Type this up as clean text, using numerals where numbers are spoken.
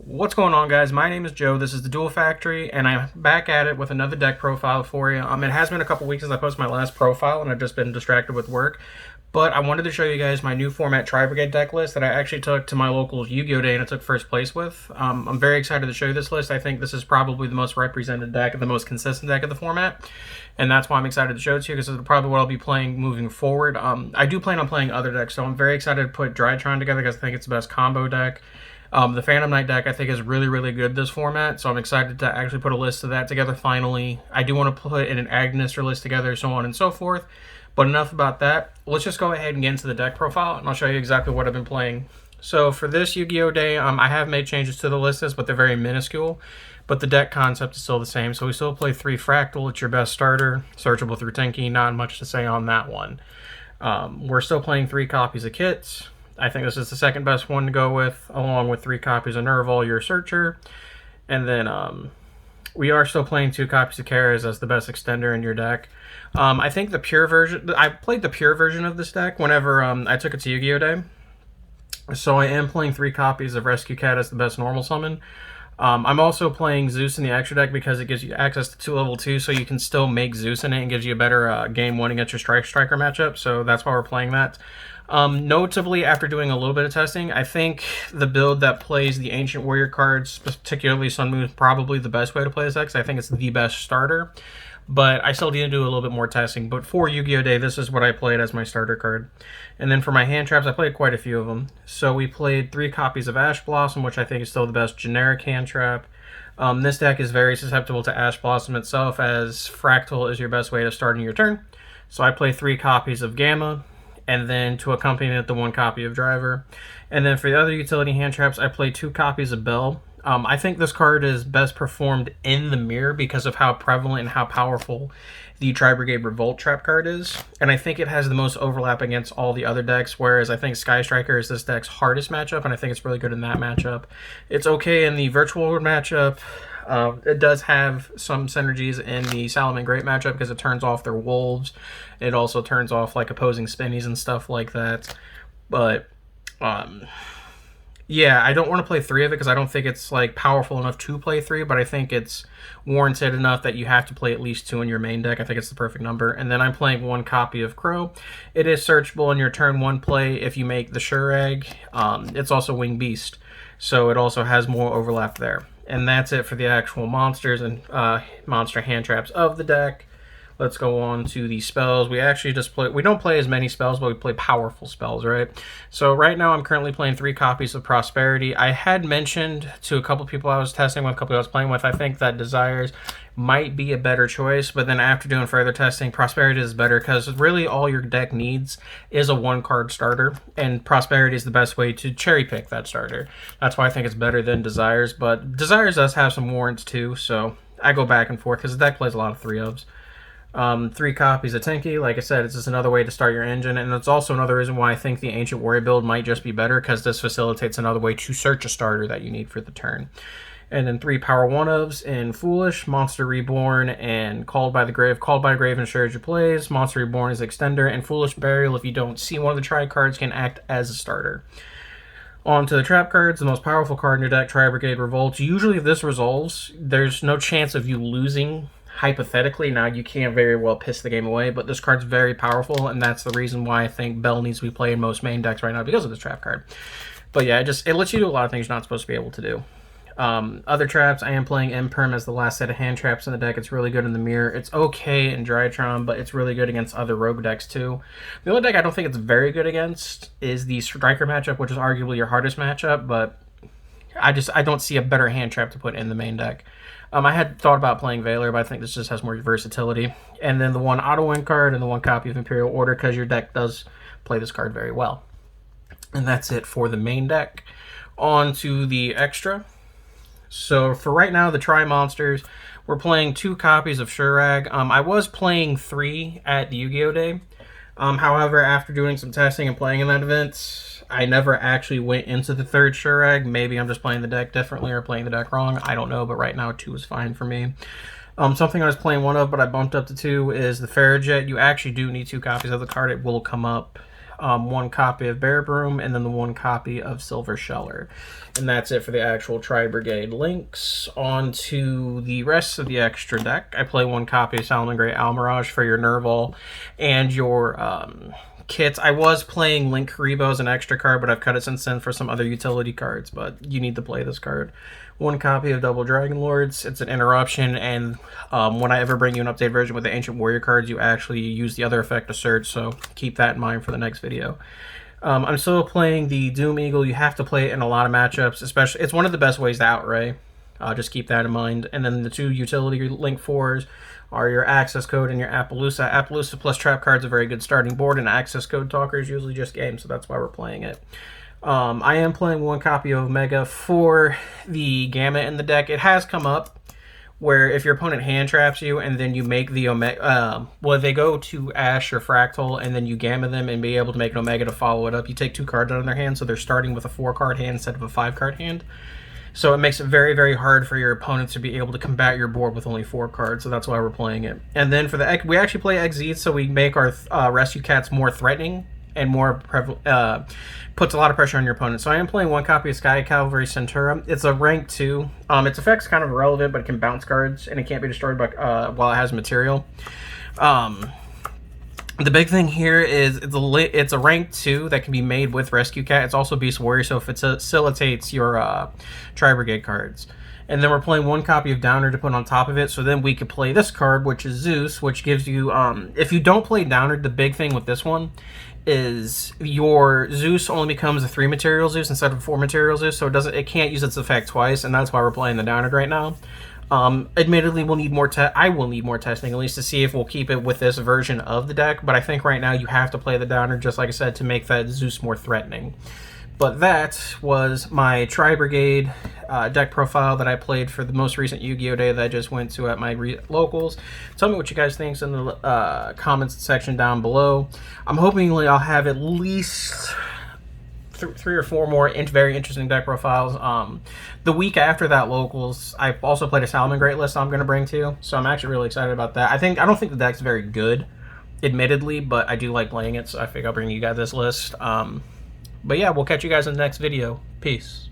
What's going on, guys? My name is Joe. This is the Duel Factory, and I'm back at it with another deck profile for you. It has been a couple weeks since I posted my last profile, and I've just been distracted with work. But I wanted to show you guys my new format Tri-Brigade deck list that I actually took to my local Yu-Gi-Oh! Day and I took first place with. I'm very excited to show you this list. I think this is probably the most represented deck and the most consistent deck of the format. And that's why I'm excited to show it to you, because it's probably what I'll be playing moving forward. I do plan on playing other decks, so I'm very excited to put Drytron together because I think it's the best combo deck. The Phantom Knight deck I think is really, really good this format, so I'm excited to actually put a list of that together finally. I do want to put in an Agnister list together, so on and so forth. But enough about that. Let's just go ahead and get into the deck profile, and I'll show you exactly what I've been playing. So for this Yu-Gi-Oh! Day, I have made changes to the list, but they're very minuscule. But the deck concept is still the same. So we still play 3 Fractal. It's your best starter. Searchable through Tinky. Not much to say on that one. We're still playing 3 copies of Kits. I think this is the second best one to go with, along with 3 copies of Nerval, your Searcher. And then we are still playing 2 copies of Karas as the best extender in your deck. I think the pure version, I played the pure version of this deck whenever I took it to Yu-Gi-Oh! Day. So I am playing 3 copies of Rescue Cat as the best normal summon. I'm also playing Zeus in the extra deck because it gives you access to 2 level 2, so you can still make Zeus in it and gives you a better game 1 against your Striker matchup, so that's why we're playing that. Notably, after doing a little bit of testing, I think the build that plays the Ancient Warrior cards, particularly Sun Moon, is probably the best way to play this deck. I think it's the best starter, but I still need to do a little bit more testing. But for Yu-Gi-Oh! Day, this is what I played as my starter card. And then for my hand traps, I played quite a few of them. So we played 3 copies of Ash Blossom, which I think is still the best generic hand trap. This deck is very susceptible to Ash Blossom itself, as Fractal is your best way to start in your turn. So I play 3 copies of Gamma, and then to accompany it, the 1 copy of Driver. And then for the other utility hand traps, I play 2 copies of Bell. I think this card is best performed in the mirror because of how prevalent and how powerful the Tri-Brigade Revolt trap card is. And I think it has the most overlap against all the other decks, whereas I think Sky Striker is this deck's hardest matchup, and I think it's really good in that matchup. It's okay in the Virtual World matchup. It does have some synergies in the Salaman Great matchup because it turns off their wolves. It also turns off like opposing spinnies and stuff like that. But yeah, I don't want to play 3 of it because I don't think it's like powerful enough to play 3, but I think it's warranted enough that you have to play at least 2 in your main deck. I think it's the perfect number. And then I'm playing 1 copy of Crow. It is searchable in your turn 1 play if you make the Shurag. It's also Wing Beast, so it also has more overlap there. And that's it for the actual monsters and monster hand traps of the deck. Let's go on to the spells. We actually just play, we don't play as many spells, but we play powerful spells, right? So right now I'm currently playing 3 copies of Prosperity. I had mentioned to a couple people I was testing with, a couple I was playing with, I think that Desires might be a better choice, but then after doing further testing, Prosperity is better because really all your deck needs is a 1-card starter, and Prosperity is the best way to cherry pick that starter. That's why I think it's better than Desires, but Desires does have some warrants too, so I go back and forth because the deck plays a lot of 3-ofs. 3 copies of Tinky. Like I said, it's just another way to start your engine, and it's also another reason why I think the Ancient Warrior build might just be better, because this facilitates another way to search a starter that you need for the turn. And then 3 Power 1-ofs in Foolish, Monster Reborn, and Called by the Grave. Called by the Grave ensures your plays. Monster Reborn is Extender, and Foolish Burial, if you don't see one of the Tri cards, can act as a starter. On to the trap cards, the most powerful card in your deck, Tri-Brigade Revolt. Usually if this resolves, there's no chance of you losing. Hypothetically, now you can't very well piss the game away, but this card's very powerful, and that's the reason why I think Bell needs to be played in most main decks right now, because of this trap card. But yeah, it lets you do a lot of things you're not supposed to be able to do. Other traps, I am playing Imperm as the last set of hand traps in the deck. It's really good in the mirror. It's okay in Drytron, but it's really good against other rogue decks too. The only deck I don't think it's very good against is the Striker matchup, which is arguably your hardest matchup, but I don't see a better hand trap to put in the main deck. I had thought about playing Valor, but I think this just has more versatility. And then the 1 auto-win card and the 1 copy of Imperial Order, because your deck does play this card very well. And that's it for the main deck. On to the extra. So for right now, the Tri-Monsters, we're playing 2 copies of Shurag. I was playing 3 at the Yu-Gi-Oh! Day. However, after doing some testing and playing in that event, I never actually went into the 3rd Shurag. Maybe I'm just playing the deck differently or playing the deck wrong. I don't know, but right now 2 is fine for me. Something I was playing 1 of, but I bumped up to 2, is the Farrajet. You actually do need 2 copies of the card. It will come up one copy of Bear Broom, and then the one copy of Silver Sheller. And that's it for the actual Tri-Brigade links. On to the rest of the extra deck. I play one copy of Salamangreat Almirage for your Nerval and your kits. I was playing Link Karibo as an extra card, but I've cut it since then for some other utility cards, but you need to play this card. One copy of Double Dragon Lords. It's an interruption, and when I ever bring you an updated version with the Ancient Warrior cards, you actually use the other effect to search, so keep that in mind for the next video. I'm still playing the Doom Eagle. You have to play it in a lot of matchups, especially, it's one of the best ways to outright. Just keep that in mind. And then the two utility link 4s are your Access Code and your Appaloosa. Appaloosa plus Trap card's a very good starting board, and Access Code Talker is usually just game, so that's why we're playing it. I am playing one copy of Omega for the Gamma in the deck. It has come up where if your opponent hand traps you and then you make the Omega, well, they go to Ash or Fractal and then you Gamma them and be able to make an Omega to follow it up. You take 2 cards out of their hand, so they're starting with a 4-card hand instead of a 5-card hand. So it makes it very, very hard for your opponent to be able to combat your board with only 4 cards, so that's why we're playing it. And then for the we actually play Exeed, so we make our rescue cats more threatening and more puts a lot of pressure on your opponent. So I am playing one copy of Sky Cavalry Centura. It's a rank 2. Its effect's kind of irrelevant, but it can bounce cards, and it can't be destroyed by, while it has material. The big thing here is it's a rank 2 that can be made with Rescue Cat. It's also Beast Warrior, so it facilitates your Tri-Brigade cards. And then we're playing one copy of Downer to put on top of it, so then we could play this card, which is Zeus, which gives you, if you don't play Downer, the big thing with this one is your Zeus only becomes a 3-material Zeus instead of a 4-material Zeus, so it can't use its effect twice, and that's why we're playing the Downer right now. Admittedly, we'll need more I will need more testing, at least to see if we'll keep it with this version of the deck, but I think right now you have to play the Downer, just like I said, to make that Zeus more threatening. But that was my Tri-Brigade deck profile that I played for the most recent Yu-Gi-Oh! Day that I just went to at my locals. Tell me what you guys think in the comments section down below. I'm hoping I'll have at least 3 or 4 more very interesting deck profiles. The week after that locals, I also played a Salamangreat list I'm going to bring to you, so I'm actually really excited about that. I don't think the deck's very good, admittedly, but I do like playing it, so I think I'll bring you guys this list. But yeah, we'll catch you guys in the next video. Peace.